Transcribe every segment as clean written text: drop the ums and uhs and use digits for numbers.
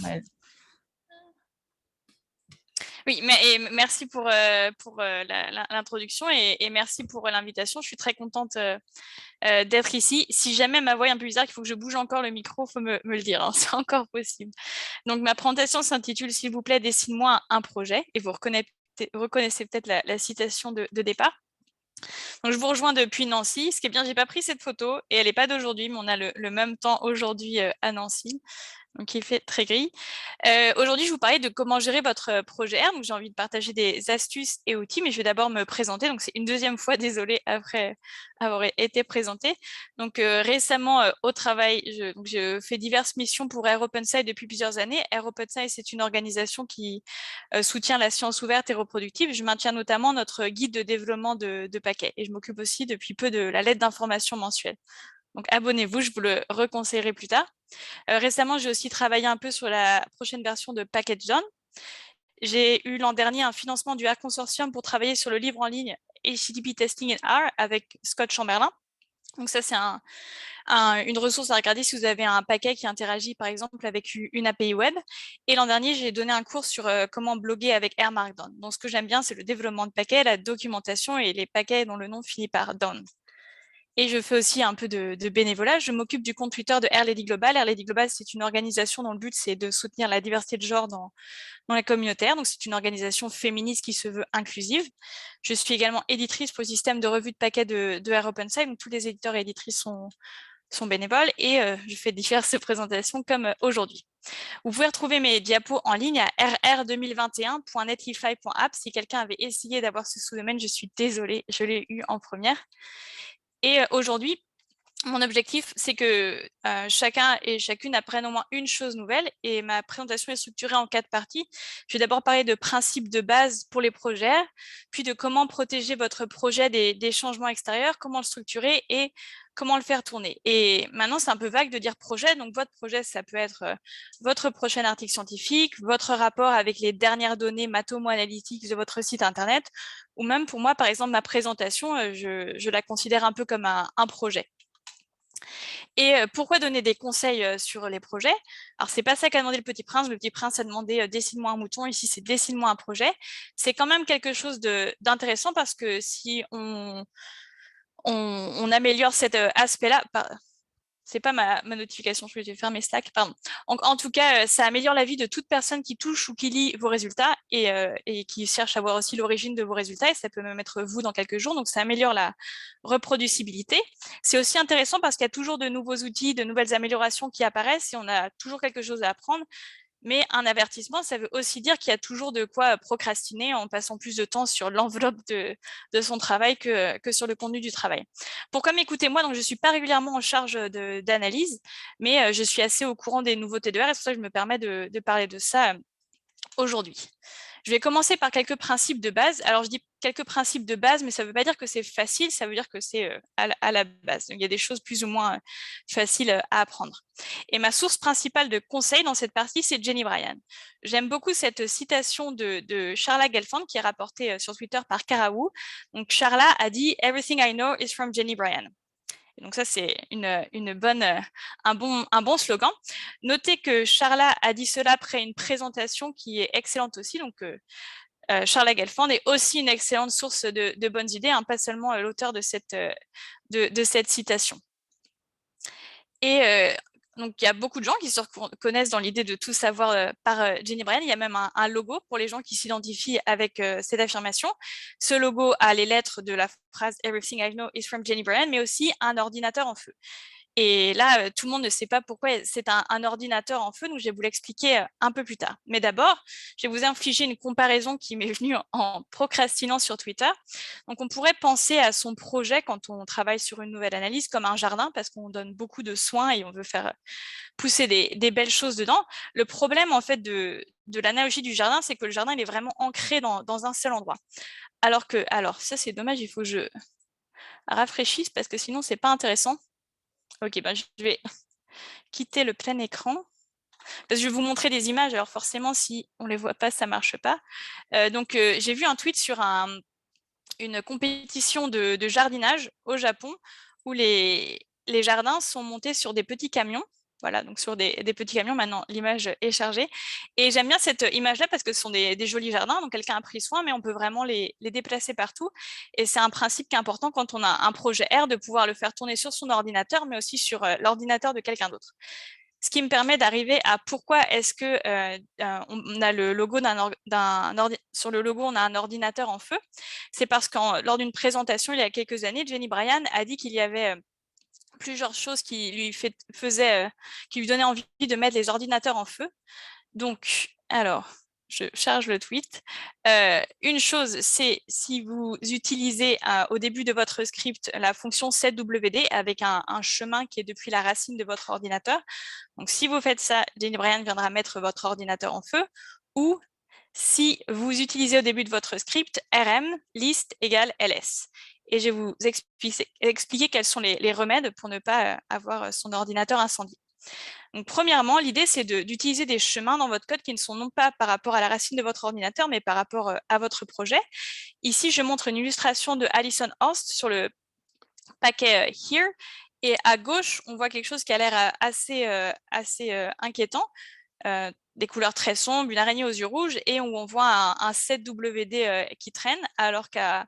Maëlle. Oui, et merci pour l'introduction et merci pour l'invitation. Je suis très contente d'être ici. Si jamais ma voix est un peu bizarre, qu'il faut que je bouge encore le micro, il faut me le dire, hein, c'est encore possible. Donc, ma présentation s'intitule « S'il vous plaît, dessine-moi un projet » et vous reconnaissez peut-être la citation de départ. Donc, je vous rejoins depuis Nancy. Ce qui est bien, j'ai pas pris cette photo et elle n'est pas d'aujourd'hui, mais on a le même temps aujourd'hui à Nancy. Donc, il fait très gris. Aujourd'hui, je vais vous parler de comment gérer votre projet R. Donc, j'ai envie de partager des astuces et outils, mais je vais d'abord me présenter. Donc, c'est une deuxième fois, désolée, après avoir été présentée. Donc, récemment, au travail, je fais diverses missions pour Air OpenSci depuis plusieurs années. Air OpenSci, c'est une organisation qui soutient la science ouverte et reproductive. Je maintiens notamment notre guide de développement de paquets. Et je m'occupe aussi depuis peu de la lettre d'information mensuelle. Donc, abonnez-vous, je vous le reconseillerai plus tard. Récemment, j'ai aussi travaillé un peu sur la prochaine version de PackageZone. J'ai eu l'an dernier un financement du R Consortium pour travailler sur le livre en ligne HTTP Testing in R avec Scott Chamberlain. Donc ça, c'est une ressource à regarder si vous avez un paquet qui interagit par exemple avec une API web. Et l'an dernier, j'ai donné un cours sur comment bloguer avec R Markdown. Donc ce que j'aime bien, c'est le développement de paquets, la documentation et les paquets dont le nom finit par down. Et je fais aussi un peu de bénévolat. Je m'occupe du compte Twitter de Air Lady Global. Air Lady Global, c'est une organisation dont le but, c'est de soutenir la diversité de genre dans la communauté. Donc, c'est une organisation féministe qui se veut inclusive. Je suis également éditrice pour le système de revue de paquets de Air OpenSci. Donc, tous les éditeurs et éditrices sont bénévoles et je fais diverses présentations comme aujourd'hui. Vous pouvez retrouver mes diapos en ligne à rr2021.netlify.app. Si quelqu'un avait essayé d'avoir ce sous-domaine, je suis désolée, je l'ai eu en première. Et aujourd'hui, mon objectif, c'est que chacun et chacune apprenne au moins une chose nouvelle et ma présentation est structurée en 4 parties. Je vais d'abord parler de principes de base pour les projets, puis de comment protéger votre projet des changements extérieurs, comment le structurer et comment le faire tourner. Et maintenant, c'est un peu vague de dire projet. Donc, votre projet, ça peut être votre prochain article scientifique, votre rapport avec les dernières données matomo-analytiques de votre site Internet, ou même pour moi, par exemple, ma présentation, je la considère un peu comme un projet. Et pourquoi donner des conseils sur les projets? Alors, c'est pas ça qu'a demandé le Petit Prince. Le Petit Prince a demandé dessine-moi un mouton. Ici, c'est dessine-moi un projet. C'est quand même quelque chose d'intéressant parce que si on améliore cet aspect-là, c'est pas ma notification, je vais fermer Slack, pardon. En tout cas, ça améliore la vie de toute personne qui touche ou qui lit vos résultats et qui cherche à voir aussi l'origine de vos résultats. Et ça peut même être vous dans quelques jours. Donc, ça améliore la reproducibilité. C'est aussi intéressant parce qu'il y a toujours de nouveaux outils, de nouvelles améliorations qui apparaissent et on a toujours quelque chose à apprendre. Mais un avertissement, ça veut aussi dire qu'il y a toujours de quoi procrastiner en passant plus de temps sur l'enveloppe de son travail que sur le contenu du travail. Pourquoi m'écouter moi? Donc, je ne suis pas régulièrement en charge d'analyse, mais je suis assez au courant des nouveautés de R et c'est pour ça que je me permets de parler de ça aujourd'hui. Je vais commencer par quelques principes de base. Alors, je dis quelques principes de base, mais ça ne veut pas dire que c'est facile, ça veut dire que c'est à la base. Donc, il y a des choses plus ou moins faciles à apprendre. Et ma source principale de conseils dans cette partie, c'est Jenny Bryan. J'aime beaucoup cette citation de Charla Gelfand qui est rapportée sur Twitter par Karaou. Donc, Charla a dit « Everything I know is from Jenny Bryan ». Donc ça, c'est un bon slogan. Notez que Charla a dit cela après une présentation qui est excellente aussi. Donc, Charla Gelfand est aussi une excellente source de bonnes idées, hein, pas seulement l'auteur de cette citation. Et donc, il y a beaucoup de gens qui se reconnaissent dans l'idée de tout savoir par Jenny Bryan. Il y a même un logo pour les gens qui s'identifient avec cette affirmation. Ce logo a les lettres de la phrase « Everything I know is from Jenny Bryan », mais aussi un ordinateur en feu. Et là, tout le monde ne sait pas pourquoi c'est un ordinateur en feu, donc je vais vous l'expliquer un peu plus tard. Mais d'abord, je vais vous infliger une comparaison qui m'est venue en procrastinant sur Twitter. Donc, on pourrait penser à son projet quand on travaille sur une nouvelle analyse comme un jardin, parce qu'on donne beaucoup de soins et on veut faire pousser des belles choses dedans. Le problème, en fait, de l'analogie du jardin, c'est que le jardin, il est vraiment ancré dans un seul endroit. Alors, ça, c'est dommage, il faut que je rafraîchisse parce que sinon, c'est pas intéressant. Ok, ben je vais quitter le plein écran. Parce que je vais vous montrer des images, alors forcément, si on ne les voit pas, ça ne marche pas. J'ai vu un tweet sur une compétition de jardinage au Japon où les jardins sont montés sur des petits camions. voilà, donc sur des petits camions. Maintenant, l'image est chargée. Et j'aime bien cette image-là parce que ce sont des jolis jardins, donc quelqu'un a pris soin, mais on peut vraiment les déplacer partout. Et c'est un principe qui est important quand on a un projet R, de pouvoir le faire tourner sur son ordinateur, mais aussi sur l'ordinateur de quelqu'un d'autre. Ce qui me permet d'arriver à pourquoi est-ce que on a le logo sur le logo, on a un ordinateur en feu. C'est parce que lors d'une présentation il y a quelques années, Jenny Bryan a dit qu'il y avait plusieurs choses qui qui lui donnaient envie de mettre les ordinateurs en feu. Donc, alors, je charge le tweet. Une chose, c'est si vous utilisez au début de votre script la fonction setwd avec un chemin qui est depuis la racine de votre ordinateur. Donc, si vous faites ça, Jenny Bryan viendra mettre votre ordinateur en feu. Ou si vous utilisez au début de votre script rm list égale ls. Et je vais vous expliquer quels sont les remèdes pour ne pas avoir son ordinateur incendié. Donc, premièrement, l'idée, c'est d'utiliser des chemins dans votre code qui ne sont non pas par rapport à la racine de votre ordinateur, mais par rapport à votre projet. Ici, je montre une illustration de Alison Horst sur le paquet here. Et à gauche, on voit quelque chose qui a l'air assez inquiétant. Des couleurs très sombres, une araignée aux yeux rouges, et où on voit un setwd qui traîne, alors qu'à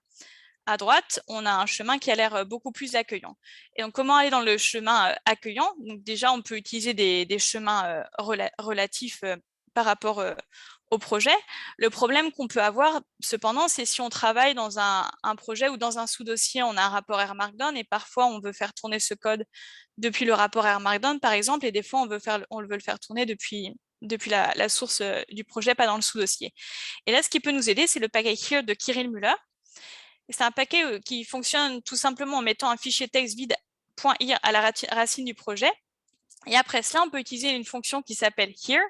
droite, on a un chemin qui a l'air beaucoup plus accueillant. Et donc, comment aller dans le chemin accueillant? Donc, déjà, on peut utiliser des chemins relatifs par rapport au projet. Le problème qu'on peut avoir, cependant, c'est si on travaille dans un projet ou dans un sous-dossier, on a un rapport R Markdown et parfois, on veut faire tourner ce code depuis le rapport R Markdown, par exemple, et des fois, on veut le faire tourner depuis la source du projet, pas dans le sous-dossier. Et là, ce qui peut nous aider, c'est le paquet here de Kirill Müller. C'est un paquet qui fonctionne tout simplement en mettant un fichier texte vide .ir à la racine du projet. Et après cela, on peut utiliser une fonction qui s'appelle here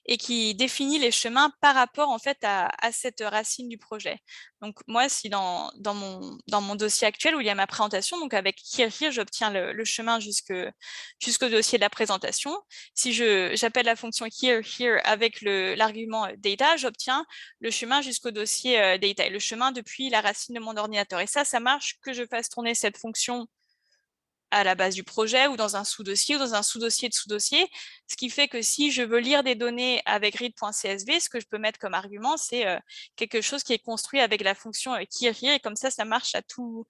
et qui définit les chemins par rapport en fait à cette racine du projet. Donc moi, si dans mon dossier actuel où il y a ma présentation, donc avec here, j'obtiens le chemin jusqu'au dossier de la présentation. Si j'appelle la fonction here avec l'argument data, j'obtiens le chemin jusqu'au dossier data et le chemin depuis la racine de mon ordinateur. Et ça marche que je fasse tourner cette fonction à la base du projet ou dans un sous-dossier ou dans un sous-dossier de sous-dossier, ce qui fait que si je veux lire des données avec read.csv, ce que je peux mettre comme argument, c'est quelque chose qui est construit avec la fonction here, et comme ça marche à tous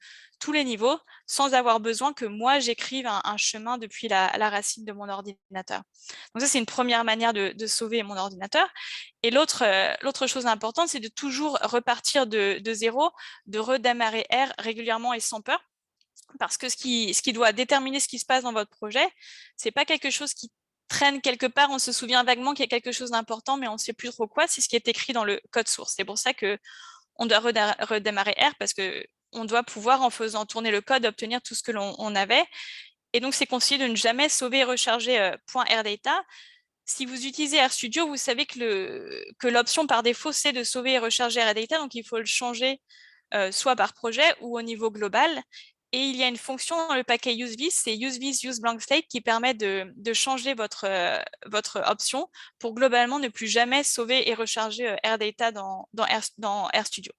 les niveaux, sans avoir besoin que moi, j'écrive un chemin depuis la racine de mon ordinateur. Donc ça, c'est une première manière de sauver mon ordinateur. Et l'autre chose importante, c'est de toujours repartir de zéro, de redémarrer R régulièrement et sans peur. Parce que ce qui doit déterminer ce qui se passe dans votre projet, c'est pas quelque chose qui traîne quelque part, on se souvient vaguement qu'il y a quelque chose d'important, mais on ne sait plus trop quoi, c'est ce qui est écrit dans le code source. C'est pour ça qu'on doit redémarrer R, parce qu'on doit pouvoir, en faisant tourner le code, obtenir tout ce que l'on avait. Et donc, c'est conseillé de ne jamais sauver et recharger .rdata. Si vous utilisez RStudio, vous savez que l'option par défaut, c'est de sauver et recharger RData, donc il faut le changer soit par projet ou au niveau global. Et il y a une fonction dans le paquet usevis, c'est usevis useBlankState, qui permet de changer votre option pour globalement ne plus jamais sauver et recharger RData dans RStudio.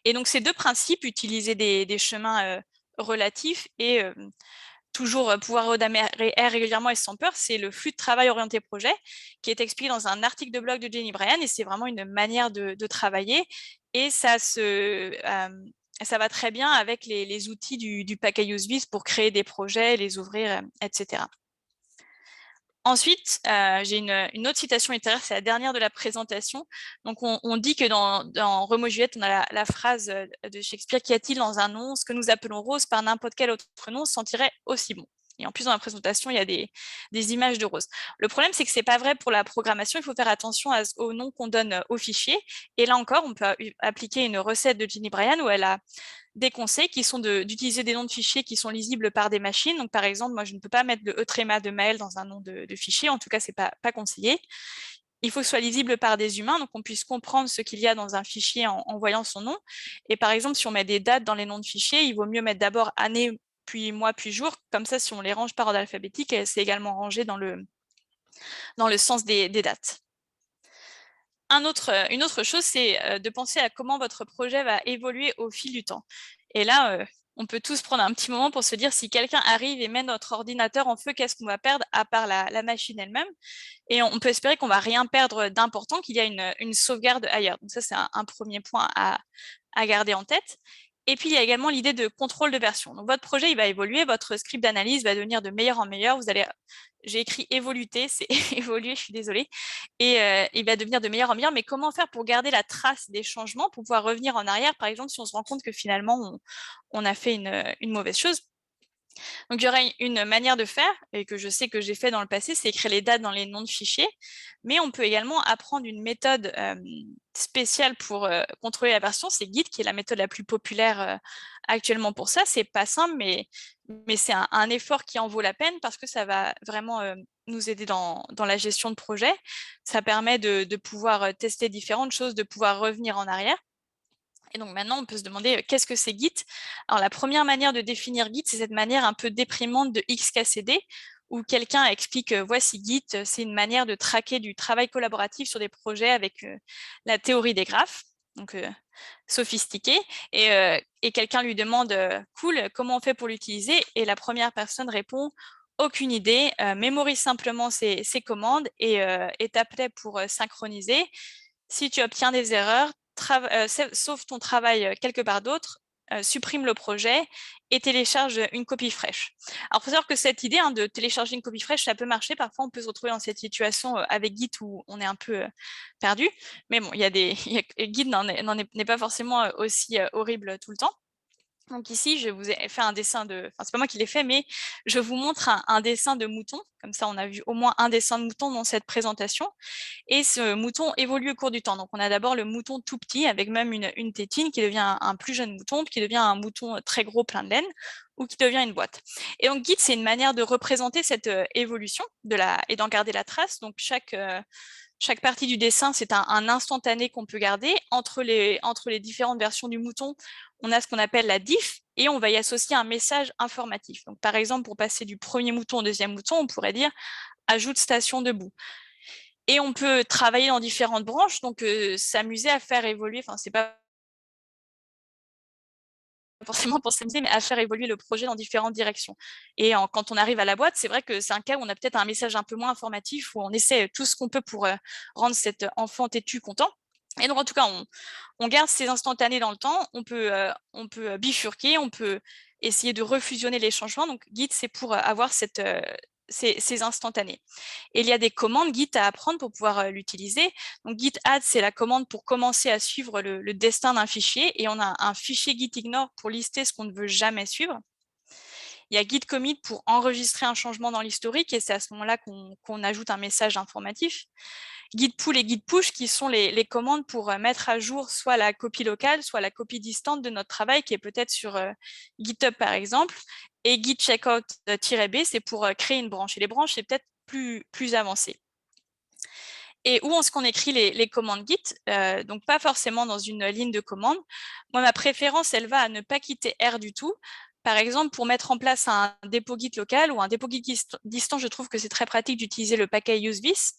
Et donc, ces deux principes, utiliser des chemins relatifs et toujours pouvoir redémarrer R régulièrement et sans peur, c'est le flux de travail orienté projet qui est expliqué dans un article de blog de Jenny Bryan, et c'est vraiment une manière de travailler, et ça va très bien avec les outils du paquet usevis pour créer des projets, les ouvrir, etc. Ensuite, j'ai une autre citation littéraire, c'est la dernière de la présentation. Donc, on dit que dans Roméo et Juliette, on a la phrase de Shakespeare: qu'y a-t-il dans un nom? Ce que nous appelons rose par n'importe quel autre nom sentirait aussi bon. Et en plus, dans la présentation, il y a des images de rose. Le problème, c'est que ce n'est pas vrai pour la programmation. Il faut faire attention au nom qu'on donne au fichier. Et là encore, on peut appliquer une recette de Jenny Bryan où elle a des conseils qui sont d'utiliser des noms de fichiers qui sont lisibles par des machines. Donc, par exemple, moi, je ne peux pas mettre le e-tréma de Maël dans un nom de fichier. En tout cas, ce n'est pas conseillé. Il faut que ce soit lisible par des humains, donc on puisse comprendre ce qu'il y a dans un fichier en voyant son nom. Et par exemple, si on met des dates dans les noms de fichiers, il vaut mieux mettre d'abord année, puis mois, puis jour. Comme ça, si on les range par ordre alphabétique, c'est également rangé dans le sens des dates. Une autre chose, c'est de penser à comment votre projet va évoluer au fil du temps. Et là, on peut tous prendre un petit moment pour se dire si quelqu'un arrive et met notre ordinateur en feu, qu'est-ce qu'on va perdre à part la machine elle-même. Et on peut espérer qu'on ne va rien perdre d'important, qu'il y a une sauvegarde ailleurs. Donc ça, c'est un premier point à garder en tête. Et puis, il y a également l'idée de contrôle de version. Donc, votre projet, il va évoluer, votre script d'analyse va devenir de meilleur en meilleur. J'ai écrit évoluer, c'est évoluer, je suis désolée. Et il va devenir de meilleur en meilleur. Mais comment faire pour garder la trace des changements, pour pouvoir revenir en arrière, par exemple, si on se rend compte que finalement, on a fait une mauvaise chose. Donc, il y aurait une manière de faire, et que je sais que j'ai fait dans le passé, c'est écrire les dates dans les noms de fichiers. Mais on peut également apprendre une méthode spéciale pour contrôler la version. C'est Git qui est la méthode la plus populaire actuellement pour ça. C'est pas simple, mais c'est un effort qui en vaut la peine parce que ça va vraiment nous aider dans la gestion de projet. Ça permet de pouvoir tester différentes choses, de pouvoir revenir en arrière. Et donc maintenant, on peut se demander qu'est-ce que c'est Git. Alors la première manière de définir Git, c'est cette manière un peu déprimante de XKCD, où quelqu'un explique voici Git, c'est une manière de traquer du travail collaboratif sur des projets avec la théorie des graphes, donc sophistiqué. Et quelqu'un lui demande cool, comment on fait pour l'utiliser? Et la première personne répond aucune idée, mémorise simplement ces commandes et tape-les pour synchroniser. Si tu obtiens des erreurs, sauve ton travail quelque part d'autre, supprime le projet et télécharge une copie fraîche. Alors, il faut savoir que cette idée de télécharger une copie fraîche, ça peut marcher. Parfois, on peut se retrouver dans cette situation avec Git où on est un peu perdu. Mais bon, Git n'est pas forcément aussi horrible tout le temps. Donc ici, je vous ai fait un dessin enfin, c'est pas moi qui l'ai fait, mais je vous montre un dessin de mouton. Comme ça, on a vu au moins un dessin de mouton dans cette présentation. Et ce mouton évolue au cours du temps. Donc, on a d'abord le mouton tout petit, avec même une tétine, qui devient un plus jeune mouton, qui devient un mouton très gros, plein de laine, ou qui devient une boîte. Et donc, Git, c'est une manière de représenter cette évolution et d'en garder la trace. Donc, chaque partie du dessin, c'est un instantané qu'on peut garder. Entre les différentes versions du mouton, on a ce qu'on appelle la diff, et on va y associer un message informatif. Donc, par exemple, pour passer du premier mouton au deuxième mouton, on pourrait dire « ajoute station debout ». Et on peut travailler dans différentes branches, donc s'amuser à faire évoluer, enfin, c'est pas forcément pour s'amuser, mais à faire évoluer le projet dans différentes directions. Et quand on arrive à la boîte, c'est vrai que c'est un cas où on a peut-être un message un peu moins informatif, où on essaie tout ce qu'on peut pour rendre cet enfant têtu content. Et donc, en tout cas, on garde ces instantanés dans le temps, on peut bifurquer, on peut essayer de refusionner les changements. Donc, Git, c'est pour avoir ces instantanés. Et il y a des commandes Git à apprendre pour pouvoir l'utiliser. Donc, git add, c'est la commande pour commencer à suivre le destin d'un fichier. Et on a un fichier git ignore pour lister ce qu'on ne veut jamais suivre. Il y a git commit pour enregistrer un changement dans l'historique, et c'est à ce moment-là qu'on ajoute un message informatif. Git pull et git push qui sont les commandes pour mettre à jour soit la copie locale, soit la copie distante de notre travail qui est peut-être sur GitHub par exemple. Et git checkout-b, c'est pour créer une branche. Et les branches, c'est peut-être plus avancé. Et où est-ce qu'on écrit les commandes Git? Donc, pas forcément dans une ligne de commande. Moi, ma préférence, elle va à ne pas quitter R du tout. Par exemple, pour mettre en place un dépôt Git local ou un dépôt Git distant, je trouve que c'est très pratique d'utiliser le paquet useThis.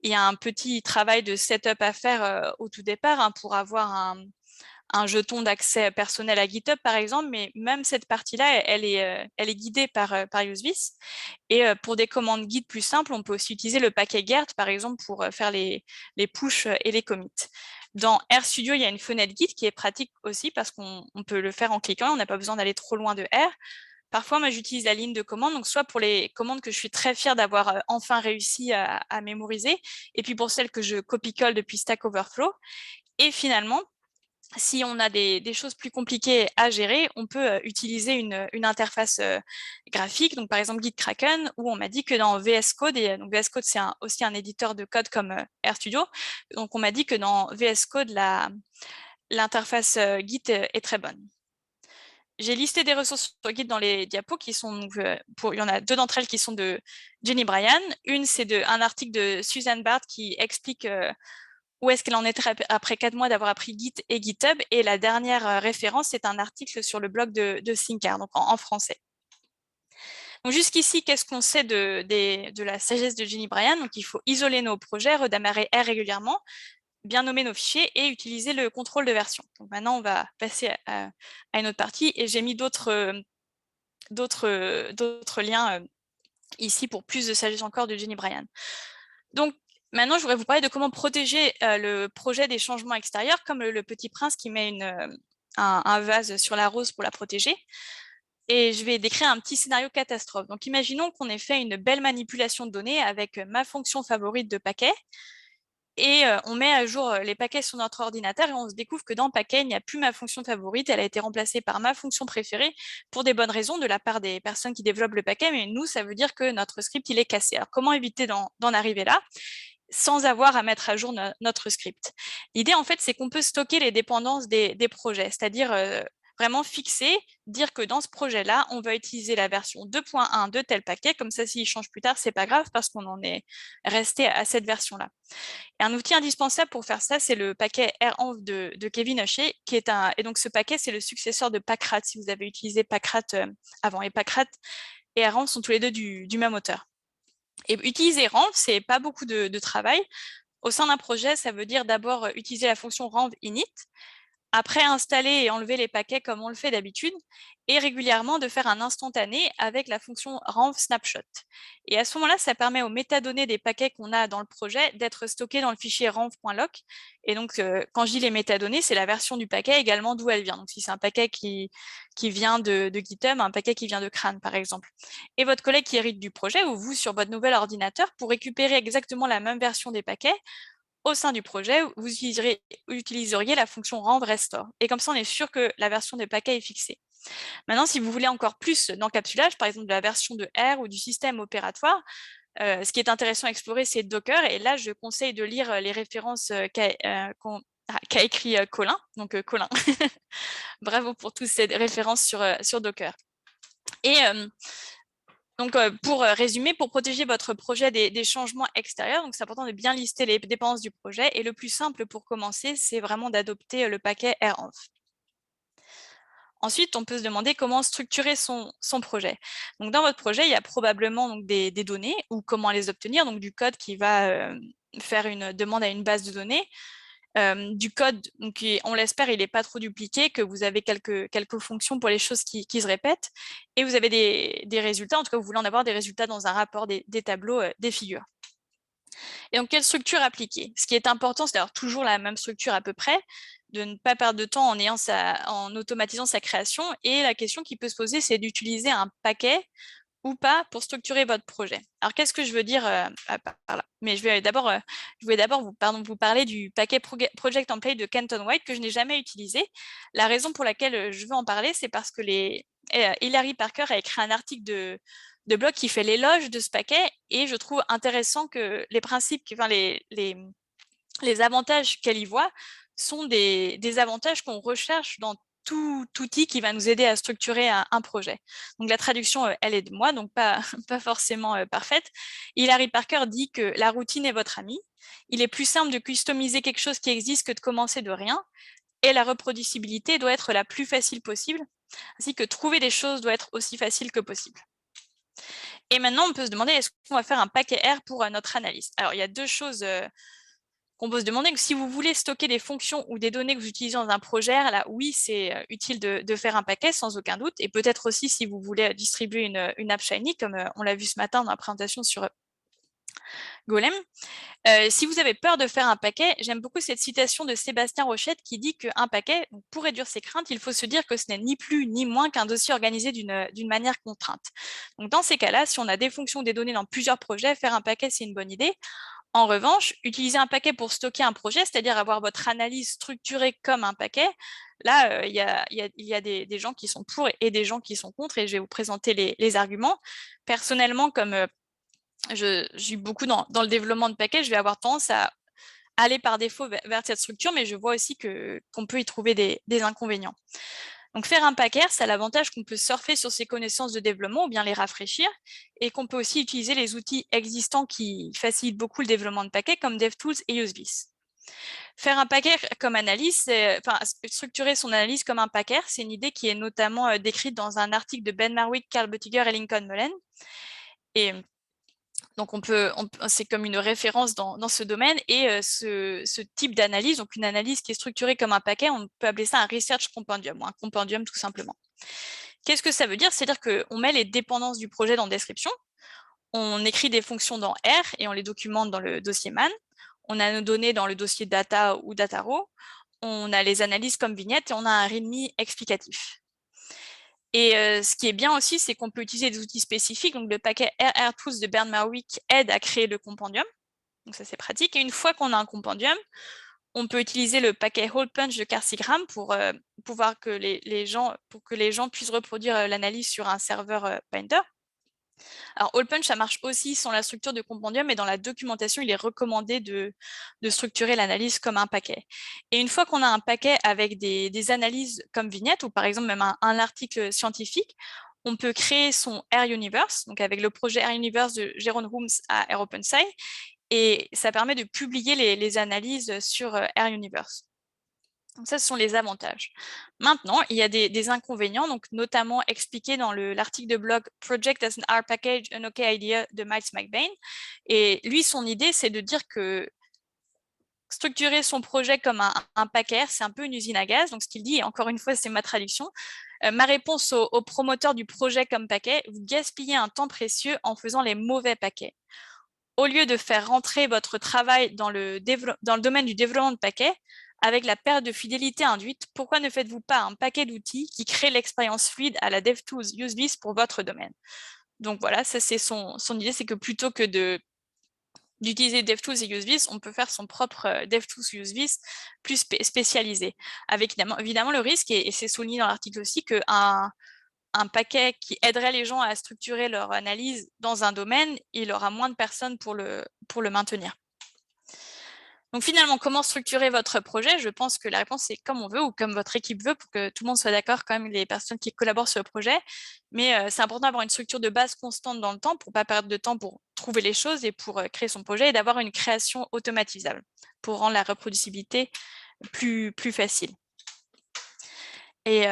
Il y a un petit travail de setup à faire au tout départ pour avoir un jeton d'accès personnel à GitHub, par exemple, mais même cette partie-là, elle est guidée par useThis. Et pour des commandes Git plus simples, on peut aussi utiliser le paquet Gert, par exemple, pour faire les push et les commits. Dans RStudio, il y a une fenêtre Git qui est pratique aussi parce qu'on peut le faire en cliquant, on n'a pas besoin d'aller trop loin de R. Parfois, moi, j'utilise la ligne de commande, donc soit pour les commandes que je suis très fière d'avoir enfin réussi à mémoriser, et puis pour celles que je copie-colle depuis Stack Overflow. Et finalement, si on a des choses plus compliquées à gérer, on peut utiliser une interface graphique, donc par exemple GitKraken, où on m'a dit que dans VS Code, et donc VS Code c'est aussi un éditeur de code comme RStudio, donc on m'a dit que dans VS Code, l'interface Git est très bonne. J'ai listé des ressources sur Git dans les diapos qui sont, il y en a deux d'entre elles qui sont de Jenny Bryan. Une, c'est un article de Susan Bart qui explique où est-ce qu'elle en est après 4 mois d'avoir appris Git et GitHub. Et la dernière référence, c'est un article sur le blog de Thinker, donc en français. Donc jusqu'ici, qu'est-ce qu'on sait de la sagesse de Jenny Bryan? Donc il faut isoler nos projets, redémarrer R régulièrement, bien nommer nos fichiers et utiliser le contrôle de version. Donc maintenant, on va passer à une autre partie et j'ai mis d'autres liens ici pour plus de sagesse encore de Jenny Bryan. Donc, maintenant, je voudrais vous parler de comment protéger le projet des changements extérieurs, comme le Petit Prince qui met un vase sur la rose pour la protéger. Et je vais décrire un petit scénario catastrophe. Donc, imaginons qu'on ait fait une belle manipulation de données avec ma fonction favorite de paquet. Et on met à jour les paquets sur notre ordinateur et on se découvre que dans paquet, il n'y a plus ma fonction favorite, elle a été remplacée par ma fonction préférée pour des bonnes raisons de la part des personnes qui développent le paquet, mais nous, ça veut dire que notre script, il est cassé. Alors, comment éviter d'en arriver là sans avoir à mettre à jour notre script? L'idée, en fait, c'est qu'on peut stocker les dépendances des projets, c'est-à-dire vraiment fixer, dire que dans ce projet-là, on va utiliser la version 2.1 de tel paquet, comme ça, s'il change plus tard, c'est pas grave parce qu'on en est resté à cette version-là. Et un outil indispensable pour faire ça, c'est le paquet renv de Kevin Haché, et donc ce paquet, c'est le successeur de Packrat, si vous avez utilisé Packrat avant. Et Packrat et renv sont tous les deux du même auteur. Et utiliser renv, c'est pas beaucoup de travail. Au sein d'un projet, ça veut dire d'abord utiliser la fonction renv init, après installer et enlever les paquets comme on le fait d'habitude, et régulièrement de faire un instantané avec la fonction renv snapshot. Et à ce moment-là, ça permet aux métadonnées des paquets qu'on a dans le projet d'être stockées dans le fichier renv.loc. Et donc, quand je dis les métadonnées, c'est la version du paquet également d'où elle vient. Donc, si c'est un paquet qui vient de GitHub, un paquet qui vient de CRAN, par exemple. Et votre collègue qui hérite du projet, ou vous sur votre nouvel ordinateur, pour récupérer exactement la même version des paquets, au sein du projet, vous utiliseriez la fonction renv restore. Et comme ça, on est sûr que la version des paquets est fixée. Maintenant, si vous voulez encore plus d'encapsulage, par exemple de la version de R ou du système opératoire, ce qui est intéressant à explorer, c'est Docker. Et là, je conseille de lire les références qu'a écrit Colin. Donc, Colin, bravo pour toutes ces références sur Docker. Et donc, pour résumer, pour protéger votre projet des changements extérieurs, c'est important de bien lister les dépendances du projet. Et le plus simple pour commencer, c'est vraiment d'adopter le paquet renv. Ensuite, on peut se demander comment structurer son projet. Donc, dans votre projet, il y a probablement des données ou comment les obtenir, donc du code qui va faire une demande à une base de données. Du code, donc on l'espère, il n'est pas trop dupliqué, que vous avez quelques fonctions pour les choses qui se répètent, et vous avez des résultats, en tout cas vous voulez en avoir des résultats dans un rapport, des tableaux, des figures. Et donc, quelle structure appliquer? Ce qui est important, c'est d'avoir toujours la même structure à peu près, de ne pas perdre de temps en automatisant sa création, et la question qui peut se poser, c'est d'utiliser un paquet ou pas pour structurer votre projet. Alors, qu'est-ce que je veux dire par là? Mais je voulais d'abord vous parler du paquet Project Template de Kenton White que je n'ai jamais utilisé. La raison pour laquelle je veux en parler, c'est parce que Hilary Parker a écrit un article de blog qui fait l'éloge de ce paquet, et je trouve intéressant que les principes, les avantages qu'elle y voit sont des avantages qu'on recherche dans tout outil qui va nous aider à structurer un projet. Donc la traduction, elle est de moi, donc pas forcément parfaite. Hilary Parker dit que la routine est votre amie. Il est plus simple de customiser quelque chose qui existe que de commencer de rien. Et la reproducibilité doit être la plus facile possible, ainsi que trouver des choses doit être aussi facile que possible. Et maintenant, on peut se demander, est-ce qu'on va faire un paquet R pour notre analyse? Alors, il y a deux choses qu'on peut se demander. Si vous voulez stocker des fonctions ou des données que vous utilisez dans un projet, là, oui, c'est utile de faire un paquet, sans aucun doute. Et peut-être aussi si vous voulez distribuer une app Shiny, comme on l'a vu ce matin dans la présentation sur Golem. Si vous avez peur de faire un paquet, j'aime beaucoup cette citation de Sébastien Rochette qui dit qu'un paquet, pour réduire ses craintes, il faut se dire que ce n'est ni plus ni moins qu'un dossier organisé d'une manière contrainte. Donc dans ces cas-là, si on a des fonctions ou des données dans plusieurs projets, faire un paquet, c'est une bonne idée. En revanche, utiliser un paquet pour stocker un projet, c'est-à-dire avoir votre analyse structurée comme un paquet, là, il y a des gens qui sont pour et des gens qui sont contre, et je vais vous présenter les arguments. Personnellement, comme je suis beaucoup dans le développement de paquets, je vais avoir tendance à aller par défaut vers cette structure, mais je vois aussi qu'on peut y trouver des inconvénients. Donc, faire un paquet, ça a l'avantage qu'on peut surfer sur ses connaissances de développement ou bien les rafraîchir, et qu'on peut aussi utiliser les outils existants qui facilitent beaucoup le développement de paquets comme DevTools et Usevis. Faire un paquet comme analyse, structurer son analyse comme un paquet, c'est une idée qui est notamment décrite dans un article de Ben Marwick, Carl Buttiger et Lincoln Mullen. Et Donc, c'est comme une référence dans ce domaine et ce type d'analyse, donc une analyse qui est structurée comme un paquet, on peut appeler ça un research compendium ou un compendium tout simplement. Qu'est-ce que ça veut dire? C'est-à-dire qu'on met les dépendances du projet dans description, on écrit des fonctions dans R et on les documente dans le dossier man, on a nos données dans le dossier data ou data-row, on a les analyses comme vignette et on a un README explicatif. Et ce qui est bien aussi, c'est qu'on peut utiliser des outils spécifiques. Donc, le paquet RRTools de Bernd Marwick aide à créer le compendium. Donc, ça, c'est pratique. Et une fois qu'on a un compendium, on peut utiliser le paquet Hole Punch de Carcigram pour pouvoir que les gens puissent reproduire l'analyse sur un serveur Binder. Alors, Hole Punch, ça marche aussi sans la structure de compendium, mais dans la documentation, il est recommandé de structurer l'analyse comme un paquet. Et une fois qu'on a un paquet avec des analyses comme vignette, ou par exemple même un article scientifique, on peut créer son R Universe, donc avec le projet R Universe de Jeroen Roems à R OpenSci, et ça permet de publier les analyses sur R Universe. Donc ça, ce sont les avantages. Maintenant, il y a des inconvénients, donc notamment expliqués dans l'article de blog Project as an R Package, an OK Idea de Miles McBain. Et lui, son idée, c'est de dire que structurer son projet comme un paquet, c'est un peu une usine à gaz. Donc ce qu'il dit, et encore une fois, c'est ma traduction, ma réponse aux promoteurs du projet comme paquet, vous gaspillez un temps précieux en faisant les mauvais paquets. Au lieu de faire rentrer votre travail dans le domaine du développement de paquets, avec la perte de fidélité induite, pourquoi ne faites-vous pas un paquet d'outils qui crée l'expérience fluide à la DevTools UseBees pour votre domaine? Donc voilà, ça c'est son idée, c'est que plutôt que d'utiliser DevTools et UseBees, on peut faire son propre DevTools UseBees plus spécialisé. Avec évidemment le risque, et c'est souligné dans l'article aussi, qu'un paquet qui aiderait les gens à structurer leur analyse dans un domaine, il aura moins de personnes pour le maintenir. Donc finalement, comment structurer votre projet? Je pense que la réponse c'est comme on veut ou comme votre équipe veut pour que tout le monde soit d'accord, quand même les personnes qui collaborent sur le projet. Mais c'est important d'avoir une structure de base constante dans le temps pour ne pas perdre de temps pour trouver les choses et pour créer son projet, et d'avoir une création automatisable pour rendre la reproducibilité plus facile. Et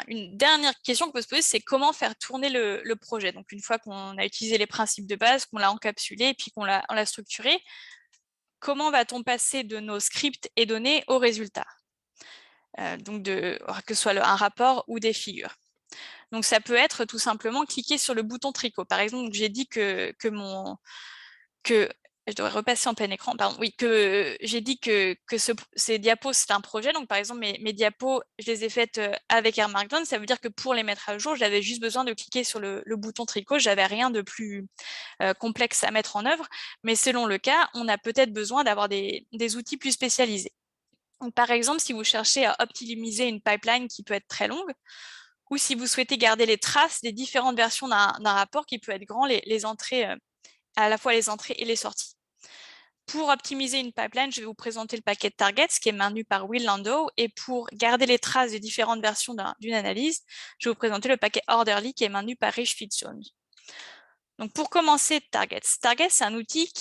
une dernière question qu'on peut se poser, c'est comment faire tourner le projet. Donc une fois qu'on a utilisé les principes de base, qu'on l'a encapsulé et puis qu'on l'a structuré, comment va-t-on passer de nos scripts et données aux résultats? Donc que ce soit un rapport ou des figures. Donc ça peut être tout simplement cliquer sur le bouton tricot. Par exemple, j'ai dit que je devrais repasser en plein écran, pardon. Oui, que j'ai dit que ces diapos, c'est un projet. Donc, par exemple, mes diapos, je les ai faites avec R Markdown. Ça veut dire que pour les mettre à jour, j'avais juste besoin de cliquer sur le bouton tricot. Je n'avais rien de plus complexe à mettre en œuvre. Mais selon le cas, on a peut-être besoin d'avoir des outils plus spécialisés. Donc, par exemple, si vous cherchez à optimiser une pipeline qui peut être très longue, ou si vous souhaitez garder les traces des différentes versions d'un rapport qui peut être grand, les entrées, à la fois les entrées et les sorties. Pour optimiser une pipeline, je vais vous présenter le paquet Targets qui est maintenu par Will Landau. Et pour garder les traces des différentes versions d'une analyse, je vais vous présenter le paquet Orderly qui est maintenu par Rich Fitzjones. Donc pour commencer, Targets, c'est un outil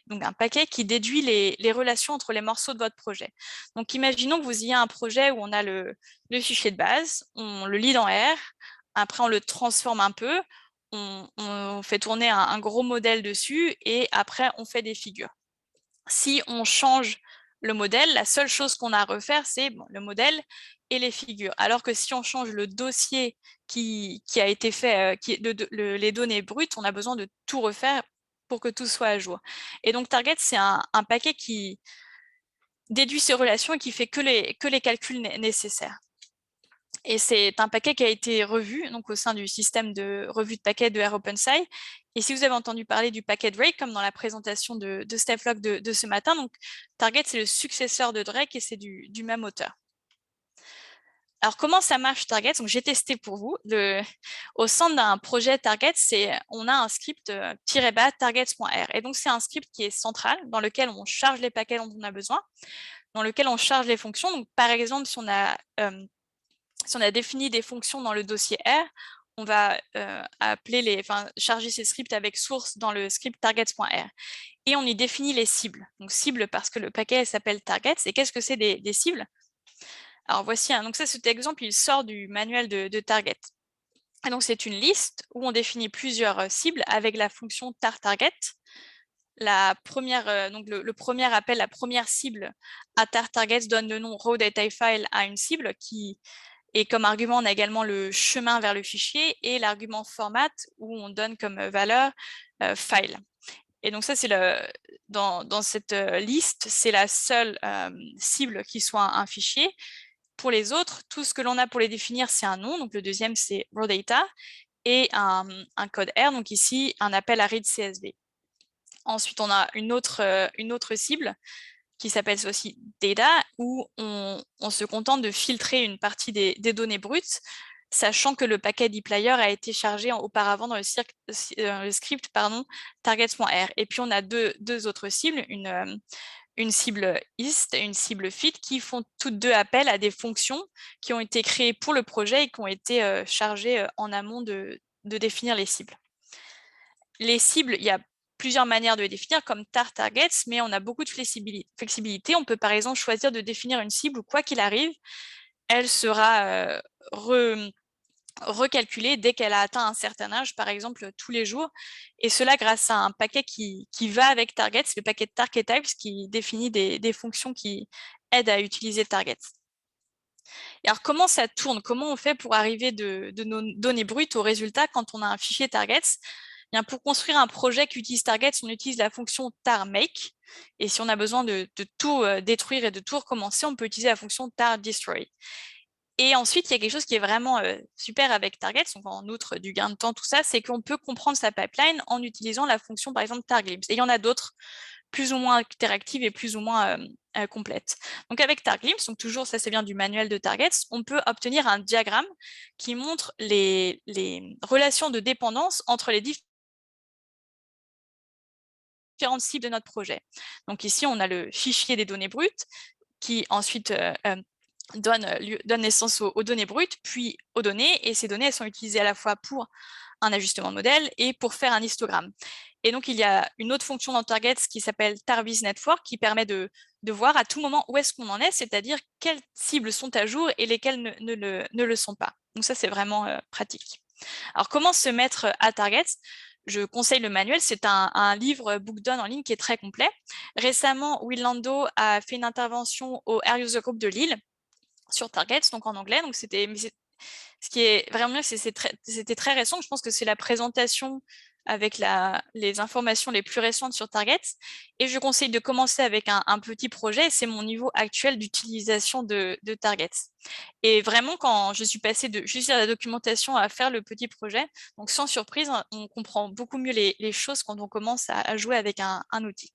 donc un paquet qui déduit les relations entre les morceaux de votre projet. Donc imaginons que vous ayez un projet où on a le fichier de base, on le lit dans R, après on le transforme un peu, on fait tourner un gros modèle dessus et après on fait des figures. Si on change le modèle, la seule chose qu'on a à refaire, c'est le modèle et les figures. Alors que si on change le dossier qui a été fait, les données brutes, on a besoin de tout refaire pour que tout soit à jour. Et donc Target, c'est un paquet qui déduit ces relations et qui fait que les calculs nécessaires. Et c'est un paquet qui a été revu donc au sein du système de revue de paquets de R OpenSci. Et si vous avez entendu parler du paquet Drake, comme dans la présentation de Steph Locke de ce matin, donc Target, c'est le successeur de Drake et c'est du même auteur. Alors, comment ça marche Target? Donc, j'ai testé pour vous. Au centre d'un projet Target, on a un script -bas targets.r. Et donc, c'est un script qui est central, dans lequel on charge les paquets dont on a besoin, dans lequel on charge les fonctions. Donc, par exemple, si on a défini des fonctions dans le dossier R, on va charger ces scripts avec source dans le script targets.r. Et on y définit les cibles. Donc cibles parce que le paquet s'appelle targets. Et qu'est-ce que c'est des cibles? Alors voici, donc ça, cet exemple, il sort du manuel de Target. Et donc, c'est une liste où on définit plusieurs cibles avec la fonction tar-target. La première, donc le premier appel, la première cible à tar-target donne le nom raw-data-file à une cible qui et comme argument, on a également le chemin vers le fichier et l'argument format où on donne comme valeur file. Et donc ça, c'est dans cette liste, c'est la seule cible qui soit un fichier. Pour les autres, tout ce que l'on a pour les définir, c'est un nom. Donc le deuxième, c'est raw data et un code R. Donc ici, un appel à read CSV. Ensuite, on a une autre cible qui s'appelle aussi data, où on se contente de filtrer une partie des données brutes, sachant que le paquet dplyr a été chargé auparavant dans le script targets.r. Et puis on a deux autres cibles, une cible ist et une cible fit, qui font toutes deux appel à des fonctions qui ont été créées pour le projet et qui ont été chargées en amont de définir les cibles. Les cibles, il y a plusieurs manières de les définir, comme tar-targets, mais on a beaucoup de flexibilité. On peut par exemple choisir de définir une cible où, quoi qu'il arrive, elle sera recalculée dès qu'elle a atteint un certain âge, par exemple tous les jours, et cela grâce à un paquet qui va avec targets, le paquet target-types qui définit des fonctions qui aident à utiliser targets. Et alors, comment ça tourne? Comment on fait pour arriver de nos données brutes au résultat quand on a un fichier targets? Bien, pour construire un projet qui utilise targets, on utilise la fonction tar-make. Et si on a besoin de tout détruire et de tout recommencer, on peut utiliser la fonction tar-destroy. Et ensuite, il y a quelque chose qui est vraiment super avec targets, donc en outre du gain de temps, tout ça, c'est qu'on peut comprendre sa pipeline en utilisant la fonction, par exemple, tar-glimpse. Et il y en a d'autres plus ou moins interactives et plus ou moins complètes. Donc avec tar-glimpse, donc toujours ça c'est bien du manuel de targets, on peut obtenir un diagramme qui montre les relations de dépendance entre les différentes cibles de notre projet. Donc ici, on a le fichier des données brutes qui ensuite donne naissance aux données brutes, puis aux données, et ces données elles sont utilisées à la fois pour un ajustement de modèle et pour faire un histogramme. Et donc, il y a une autre fonction dans Targets qui s'appelle Tarvis Network qui permet de voir à tout moment où est-ce qu'on en est, c'est-à-dire quelles cibles sont à jour et lesquelles ne le sont pas. Donc ça, c'est vraiment pratique. Alors, comment se mettre à Targets? Je conseille le manuel, c'est un livre Bookdone en ligne qui est très complet. Récemment, Will Lando a fait une intervention au Air User Group de Lille sur Targets, donc en anglais. Donc ce qui est vraiment bien, c'était très récent. Je pense que c'est la présentation avec les informations les plus récentes sur Targets. Et je conseille de commencer avec un petit projet. C'est mon niveau actuel d'utilisation de Targets. Et vraiment, quand je suis passée de juste à la documentation à faire le petit projet, donc sans surprise, on comprend beaucoup mieux les choses quand on commence à jouer avec un outil.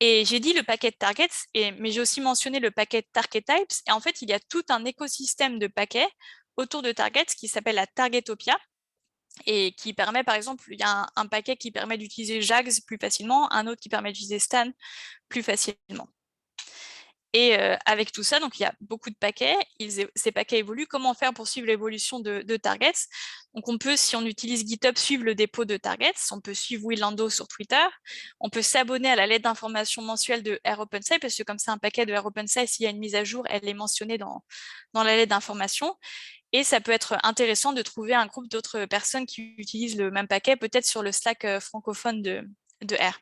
Et j'ai dit le paquet de targets, mais j'ai aussi mentionné le paquet target types. Et en fait, il y a tout un écosystème de paquets autour de targets qui s'appelle la Targetopia et qui permet, par exemple, il y a un paquet qui permet d'utiliser Jags plus facilement, un autre qui permet d'utiliser Stan plus facilement. Et avec tout ça, donc il y a beaucoup de paquets, ces paquets évoluent. Comment faire pour suivre l'évolution de targets? Donc on peut, si on utilise GitHub, suivre le dépôt de targets. On peut suivre Willando sur Twitter. On peut s'abonner à la lettre d'information mensuelle de ROpenSci, parce que comme c'est un paquet de ROpenSci, s'il y a une mise à jour, elle est mentionnée dans la lettre d'information. Et ça peut être intéressant de trouver un groupe d'autres personnes qui utilisent le même paquet, peut-être sur le Slack francophone de R.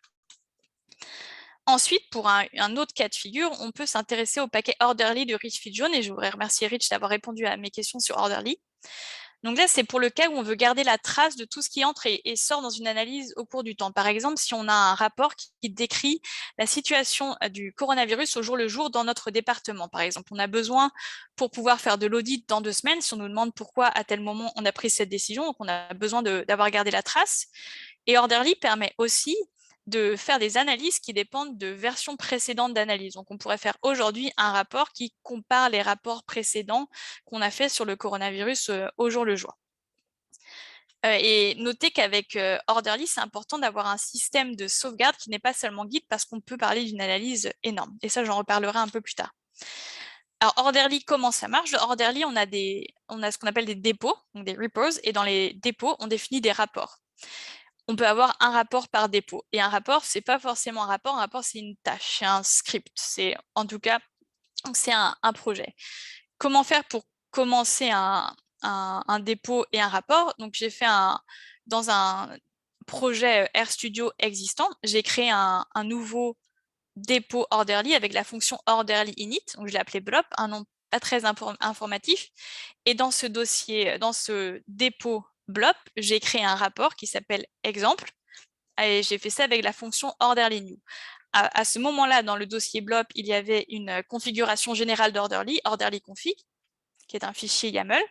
Ensuite, pour un autre cas de figure, on peut s'intéresser au paquet Orderly de Rich Fidjon, et je voudrais remercier Rich d'avoir répondu à mes questions sur Orderly. Donc là, c'est pour le cas où on veut garder la trace de tout ce qui entre et sort dans une analyse au cours du temps. Par exemple, si on a un rapport qui décrit la situation du coronavirus au jour le jour dans notre département, par exemple, on a besoin pour pouvoir faire de l'audit dans 2 semaines, si on nous demande pourquoi à tel moment on a pris cette décision, donc on a besoin d'avoir gardé la trace. Et Orderly permet aussi de faire des analyses qui dépendent de versions précédentes d'analyse. Donc, on pourrait faire aujourd'hui un rapport qui compare les rapports précédents qu'on a fait sur le coronavirus au jour le jour. Et notez qu'avec Orderly, c'est important d'avoir un système de sauvegarde qui n'est pas seulement Git, parce qu'on peut parler d'une analyse énorme. Et ça, j'en reparlerai un peu plus tard. Alors, Orderly, comment ça marche? Orderly, on a ce qu'on appelle des dépôts, donc des repos, et dans les dépôts, on définit des rapports. On peut avoir un rapport par dépôt. Et un rapport, c'est pas forcément un rapport, c'est une tâche, c'est un script. C'est en tout cas, c'est un projet. Comment faire pour commencer un dépôt et un rapport. Donc, j'ai fait dans un projet RStudio existant, j'ai créé un nouveau dépôt orderly avec la fonction orderly init, donc je l'ai appelé blob, un nom pas très informatif. Et dans ce dossier, dans ce dépôt blob, j'ai créé un rapport qui s'appelle exemple, et j'ai fait ça avec la fonction orderly new. À ce moment-là, dans le dossier blob, il y avait une configuration générale d'orderly, orderly config, qui est un fichier YAML,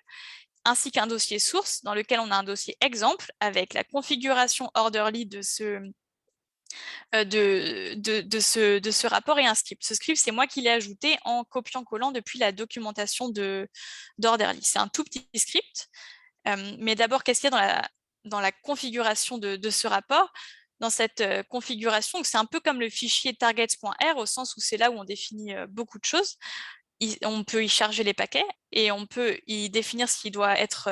ainsi qu'un dossier source dans lequel on a un dossier exemple avec la configuration orderly de ce rapport et un script. Ce script, c'est moi qui l'ai ajouté en copiant-collant depuis la documentation d'Orderly. C'est un tout petit script, mais d'abord, qu'est-ce qu'il y a dans la configuration de ce rapport? Dans cette configuration, c'est un peu comme le fichier targets.r au sens où c'est là où on définit beaucoup de choses. On peut y charger les paquets et on peut y définir ce qui doit être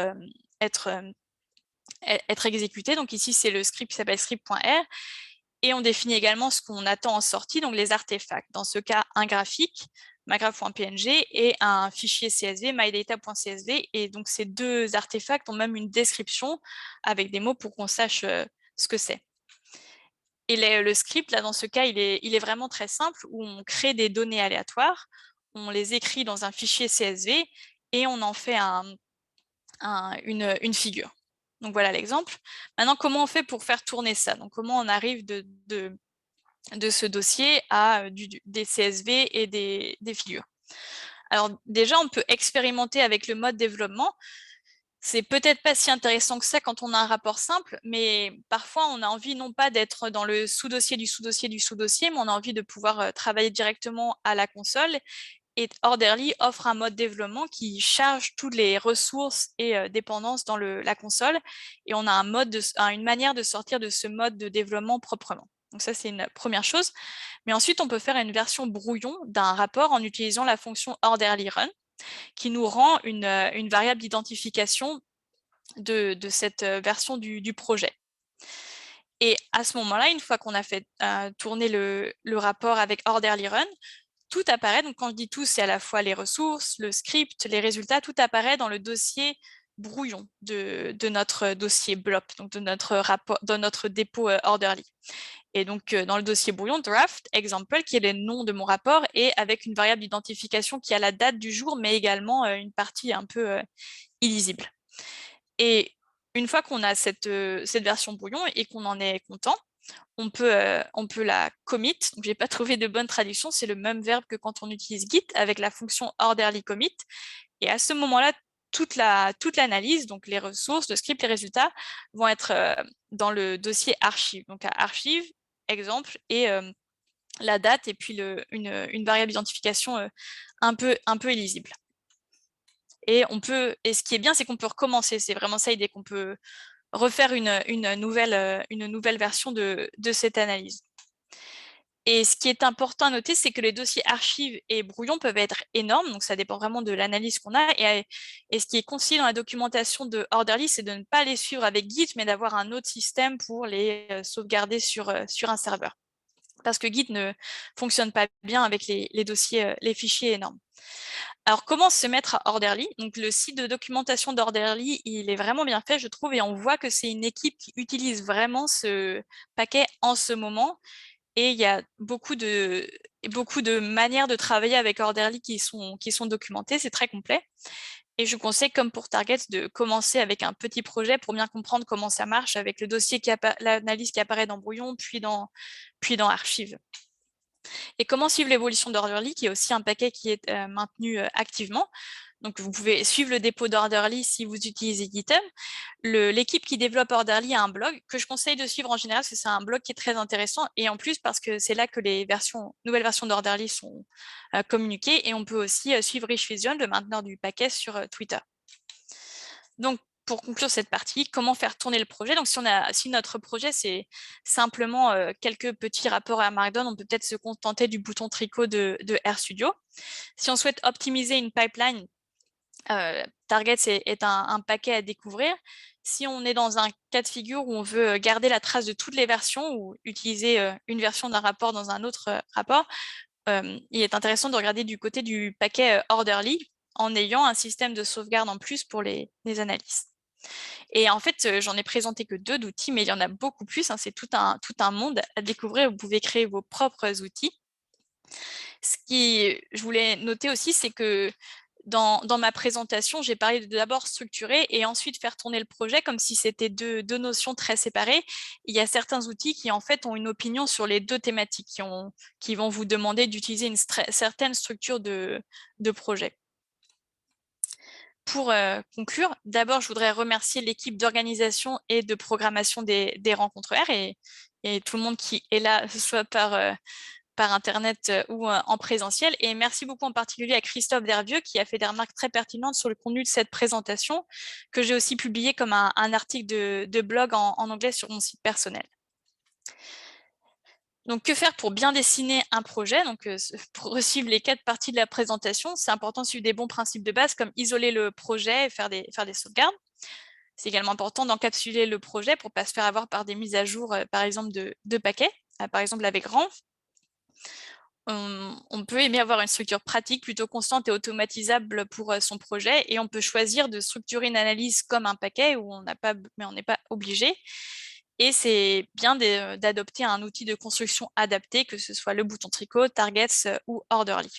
exécuté. Donc ici, c'est le script qui s'appelle script.r. Et on définit également ce qu'on attend en sortie, donc les artefacts. Dans ce cas, un graphique, magraph.png, et un fichier CSV, mydata.csv. Et donc, ces deux artefacts ont même une description avec des mots pour qu'on sache ce que c'est. Et le script, là, dans ce cas, il est vraiment très simple, où on crée des données aléatoires, on les écrit dans un fichier CSV, et on en fait une figure. Donc voilà l'exemple. Maintenant, comment on fait pour faire tourner ça? Donc comment on arrive de ce dossier à des CSV et des figures? Alors déjà, on peut expérimenter avec le mode développement. C'est peut-être pas si intéressant que ça quand on a un rapport simple, mais parfois on a envie non pas d'être dans le sous-dossier du sous-dossier du sous-dossier, mais on a envie de pouvoir travailler directement à la console. Et Orderly offre un mode développement qui charge toutes les ressources et dépendances dans la console. Et on a une manière de sortir de ce mode de développement proprement. Donc ça, c'est une première chose. Mais ensuite, on peut faire une version brouillon d'un rapport en utilisant la fonction orderly run, qui nous rend une variable d'identification de cette version du projet. Et à ce moment-là, une fois qu'on a fait tourner le rapport avec orderly run, tout apparaît. Donc quand je dis tout, c'est à la fois les ressources, le script, les résultats, tout apparaît dans le dossier brouillon de notre dossier blob, donc de notre dépôt orderly. Et donc dans le dossier brouillon, draft, example, qui est le nom de mon rapport, et avec une variable d'identification qui a la date du jour, mais également une partie un peu illisible. Et une fois qu'on a cette version brouillon et qu'on en est content, on peut la commit. Donc, je n'ai pas trouvé de bonne traduction. C'est le même verbe que quand on utilise Git avec la fonction orderly commit. Et à ce moment-là, toute l'analyse, donc les ressources, le script, les résultats, vont être dans le dossier archive. Donc, à archive, exemple, et la date, et puis une variable d'identification un peu illisible. Et ce qui est bien, c'est qu'on peut recommencer. C'est vraiment ça l'idée, qu'on peut refaire une nouvelle version de cette analyse. Et ce qui est important à noter, c'est que les dossiers archives et brouillons peuvent être énormes, donc ça dépend vraiment de l'analyse qu'on a. Et ce qui est conseillé dans la documentation de Orderly, c'est de ne pas les suivre avec Git, mais d'avoir un autre système pour les sauvegarder sur un serveur. Parce que Git ne fonctionne pas bien avec les dossiers, les fichiers énormes. Alors, comment se mettre à Orderly? Donc, le site de documentation d'Orderly, il est vraiment bien fait, je trouve, et on voit que c'est une équipe qui utilise vraiment ce paquet en ce moment. Et il y a beaucoup de manières de travailler avec Orderly qui sont documentées, c'est très complet. Et je conseille, comme pour Target, de commencer avec un petit projet pour bien comprendre comment ça marche avec le dossier l'analyse qui apparaît dans Brouillon, puis dans Archive. Et comment suivre l'évolution d'Orderly, qui est aussi un paquet qui est maintenu activement. Donc, vous pouvez suivre le dépôt d'Orderly si vous utilisez GitHub. L'équipe qui développe Orderly a un blog que je conseille de suivre en général, parce que c'est un blog qui est très intéressant. Et en plus, parce que c'est là que les nouvelles versions d'Orderly sont communiquées. Et on peut aussi suivre Richvision, le mainteneur du paquet, sur Twitter. Donc, pour conclure cette partie, comment faire tourner le projet? Donc, si notre projet, c'est simplement quelques petits rapports à Markdown, on peut peut-être se contenter du bouton tricot de RStudio. Si on souhaite optimiser une pipeline, Target est un paquet à découvrir. Si on est dans un cas de figure où on veut garder la trace de toutes les versions ou utiliser une version d'un rapport dans un autre rapport, il est intéressant de regarder du côté du paquet Orderly, en ayant un système de sauvegarde en plus pour les analystes. Et en fait, j'en ai présenté que 2 d'outils, mais il y en a beaucoup plus, hein, c'est tout un monde à découvrir. Vous pouvez créer vos propres outils. Ce qui, je voulais noter aussi, c'est que dans ma présentation, j'ai parlé de d'abord structurer et ensuite faire tourner le projet comme si c'était deux notions très séparées. Il y a certains outils qui, en fait, ont une opinion sur les 2 thématiques, qui vont vous demander d'utiliser une certaine structure de projet. Pour conclure, d'abord, je voudrais remercier l'équipe d'organisation et de programmation des rencontres R et tout le monde qui est là, soit par Internet ou en présentiel. Et merci beaucoup en particulier à Christophe Dervieux qui a fait des remarques très pertinentes sur le contenu de cette présentation, que j'ai aussi publié comme un article de blog en anglais sur mon site personnel. Donc, que faire pour bien dessiner un projet? Donc, pour suivre les 4 parties de la présentation, c'est important de suivre des bons principes de base comme isoler le projet et faire des sauvegardes. C'est également important d'encapsuler le projet pour ne pas se faire avoir par des mises à jour, par exemple, de paquets, par exemple avec Ranv. On peut aimer avoir une structure pratique plutôt constante et automatisable pour son projet et on peut choisir de structurer une analyse comme un paquet où mais on n'est pas obligé. Et c'est bien d'adopter un outil de construction adapté, que ce soit le bouton tricot, Targets ou Orderly.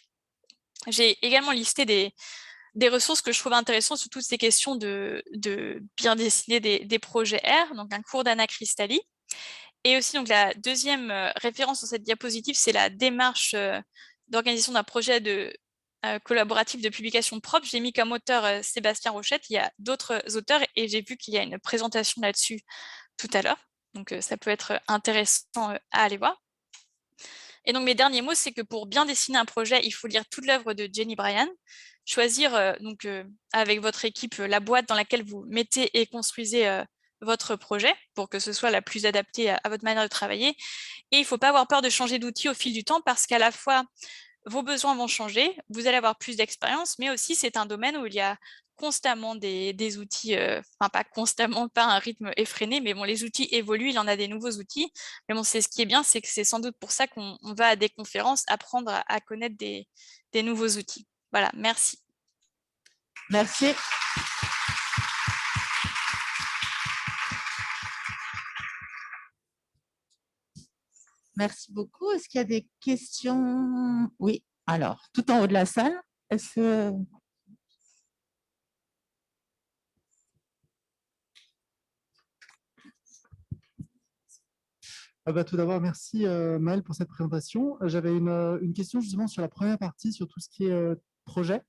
J'ai également listé des ressources que je trouve intéressantes sur toutes ces questions de bien dessiner des projets R, donc un cours d'Anna Cristalli. Et aussi, donc, la deuxième référence sur cette diapositive, c'est la démarche d'organisation d'un projet collaboratif de publication propre. J'ai mis comme auteur Sébastien Rochette. Il y a d'autres auteurs et j'ai vu qu'il y a une présentation là-dessus tout à l'heure. Donc, ça peut être intéressant à aller voir. Et donc, mes derniers mots, c'est que pour bien dessiner un projet, il faut lire toute l'œuvre de Jenny Bryan, choisir avec votre équipe la boîte dans laquelle vous mettez et construisez votre projet pour que ce soit la plus adaptée à votre manière de travailler. Et il ne faut pas avoir peur de changer d'outil au fil du temps parce qu'à la fois, vos besoins vont changer, vous allez avoir plus d'expérience, mais aussi c'est un domaine où il y a constamment des outils, enfin pas constamment, pas un rythme effréné, mais bon, les outils évoluent, il en a des nouveaux outils. Mais bon, ce qui est bien, c'est que c'est sans doute pour ça qu'on va à des conférences apprendre à connaître des nouveaux outils. Voilà, merci. Merci. Merci beaucoup. Est-ce qu'il y a des questions? Oui. Alors, tout en haut de la salle, est-ce que... Tout d'abord, merci Maëlle pour cette présentation. J'avais une question justement sur la première partie, sur tout ce qui est projet.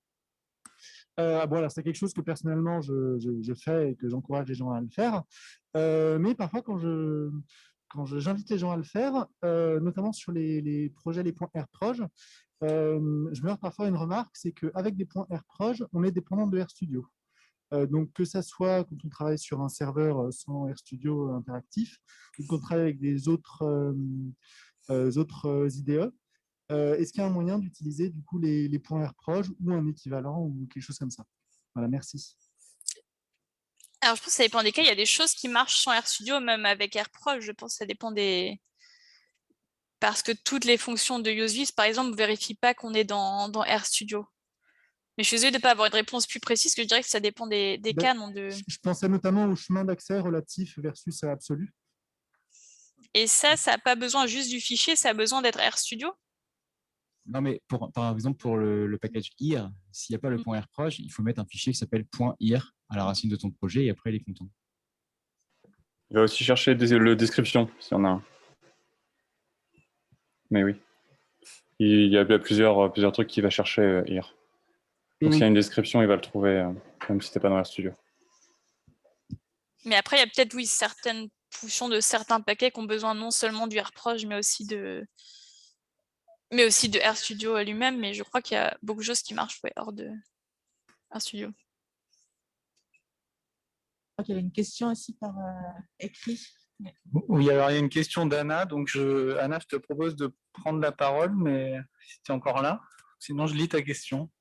Alors, c'est quelque chose que personnellement je fais et que j'encourage les gens à le faire. Mais parfois, quand j'invite les gens à le faire, notamment sur les projets, les points RProj, je me heurte parfois à une remarque, c'est qu'avec des points RProj, on est dépendant de RStudio. Donc, que ça soit quand on travaille sur un serveur sans RStudio interactif ou qu'on travaille avec des autres IDE, est-ce qu'il y a un moyen d'utiliser du coup les points RProj ou un équivalent ou quelque chose comme ça? Voilà, merci. Alors, je pense que ça dépend des cas. Il y a des choses qui marchent sans RStudio, même avec RProj. Je pense que ça dépend des... Parce que toutes les fonctions de UseVis, par exemple, ne vérifient pas qu'on est dans RStudio. Mais je suis désolée de ne pas avoir une réponse plus précise, parce que je dirais que ça dépend des cas. Non de... Je pensais notamment au chemin d'accès relatif versus absolu. Et ça n'a pas besoin juste du fichier, ça a besoin d'être RStudio? Non, mais par exemple, pour le package IR, s'il n'y a pas le point RProj, il faut mettre un fichier qui s'appelle .ir à la racine de ton projet et après, il est content. Il va aussi chercher le description, s'il y en a un. Mais oui. Il y a plusieurs trucs qu'il va chercher IR. Donc, s'il y a une description, il va le trouver, même si ce n'est pas dans RStudio. Mais après, il y a peut-être, oui, certaines fonctions de certains paquets qui ont besoin non seulement du RProj, mais aussi de RStudio lui-même. Mais je crois qu'il y a beaucoup de choses qui marchent hors de RStudio. Il y avait une question aussi par écrit. Oui, alors il y a une question d'Anna. Donc, Anna, je te propose de prendre la parole, mais si tu es encore là, sinon je lis ta question.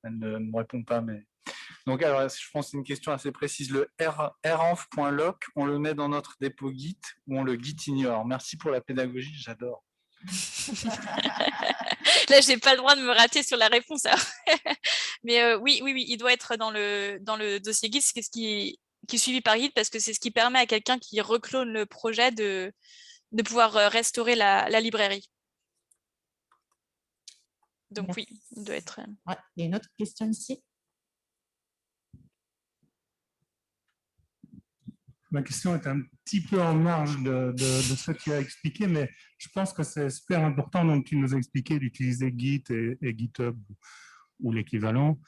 Elle ne me répond pas, mais... Donc, alors, je pense que c'est une question assez précise. Le ranv.lock, on le met dans notre dépôt Git ou on le Git ignore? Merci pour la pédagogie, j'adore. Là, je n'ai pas le droit de me rater sur la réponse. Mais oui, il doit être dans le dossier guide, ce qui est suivi par guide, parce que c'est ce qui permet à quelqu'un qui reclone le projet de pouvoir restaurer la librairie. Donc Merci. oui, il doit être... Ouais, il y a une autre question ici. Ma question est un petit peu en marge de ce que tu as expliqué, mais je pense que c'est super important. Donc, tu nous as expliqué d'utiliser Git et GitHub ou l'équivalent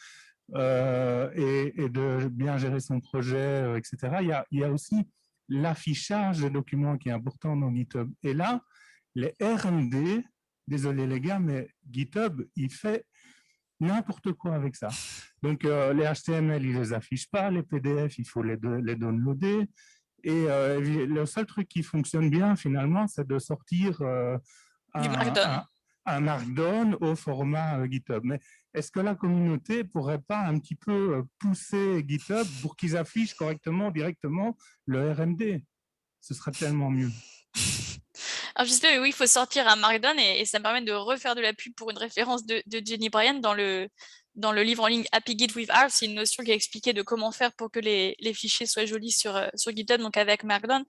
et de bien gérer son projet, etc. Il y a aussi l'affichage des documents qui est important dans GitHub. Et là, les RMD, désolé les gars, mais GitHub, il fait n'importe quoi avec ça. Donc, les HTML, il ne les affiche pas, les PDF, il faut les downloader. Et le seul truc qui fonctionne bien, finalement, c'est de sortir un Markdown au format GitHub. Mais est-ce que la communauté ne pourrait pas un petit peu pousser GitHub pour qu'ils affichent correctement, directement, le RMD? Ce serait tellement mieux. Alors justement, oui, il faut sortir un Markdown et ça me permet de refaire de la pub pour une référence de Jenny Bryan dans le livre en ligne Happy Git with R. C'est une notion qui a expliqué de comment faire pour que les fichiers soient jolis sur GitHub, donc avec Markdown.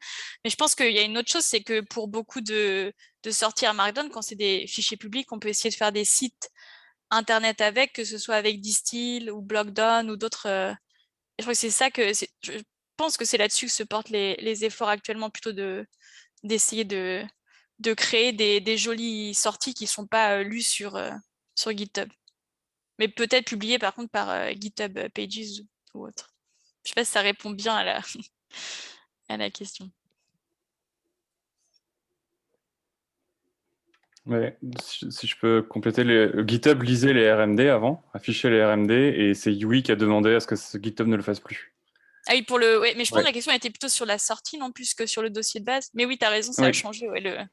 Mais je pense qu'il y a une autre chose, c'est que pour beaucoup de sorties à Markdown, quand c'est des fichiers publics, on peut essayer de faire des sites internet avec, que ce soit avec Distill ou Blockdown ou d'autres. Je crois que c'est ça que je pense que c'est là-dessus que se portent les efforts actuellement, plutôt d'essayer de créer des jolies sorties qui ne sont pas lues sur GitHub. Mais peut-être publiées par contre par GitHub Pages ou autre. Je ne sais pas si ça répond bien à la question. Mais si je peux compléter, GitHub lisait les RMD avant, affichait les RMD, et c'est Yui qui a demandé à ce que GitHub ne le fasse plus. Ah oui, mais je pense que la question était plutôt sur la sortie, non plus que sur le dossier de base. Mais oui, tu as raison, ça a changé. Ouais,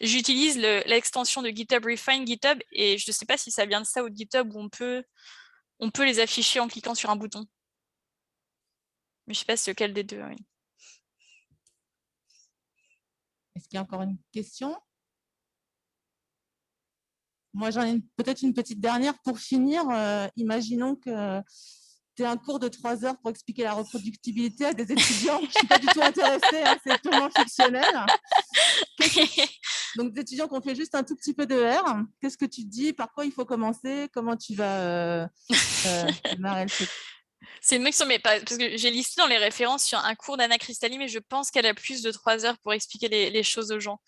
J'utilise l'extension de GitHub Refine GitHub, et je ne sais pas si ça vient de ça ou de GitHub, où on peut les afficher en cliquant sur un bouton. Mais je ne sais pas c'est lequel des deux. Oui. Est-ce qu'il y a encore une question? Moi, j'en ai peut-être une petite dernière pour finir. Imaginons que tu as un cours de 3 heures pour expliquer la reproductibilité à des étudiants. Je ne suis pas du tout intéressée, hein, c'est purement fictionnel. Donc, des étudiants qui ont fait juste un tout petit peu de R, qu'est-ce que tu te dis? Par quoi il faut commencer? Comment tu vas démarrer le truc? C'est une question, mais parce que j'ai listé dans les références sur un cours d'Anna Cristalli, mais je pense qu'elle a plus de 3 heures pour expliquer les choses aux gens.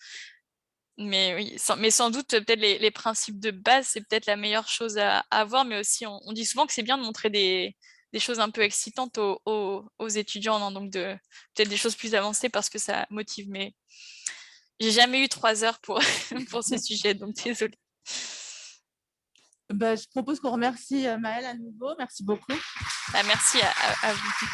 Mais oui, sans doute, peut-être les principes de base, c'est peut-être la meilleure chose à avoir, mais aussi, on dit souvent que c'est bien de montrer des choses un peu excitantes aux étudiants, non, donc peut-être des choses plus avancées parce que ça motive. Mais j'ai jamais eu 3 heures pour ce sujet, donc désolée. Je propose qu'on remercie Maëlle à nouveau. Merci beaucoup. Merci à vous.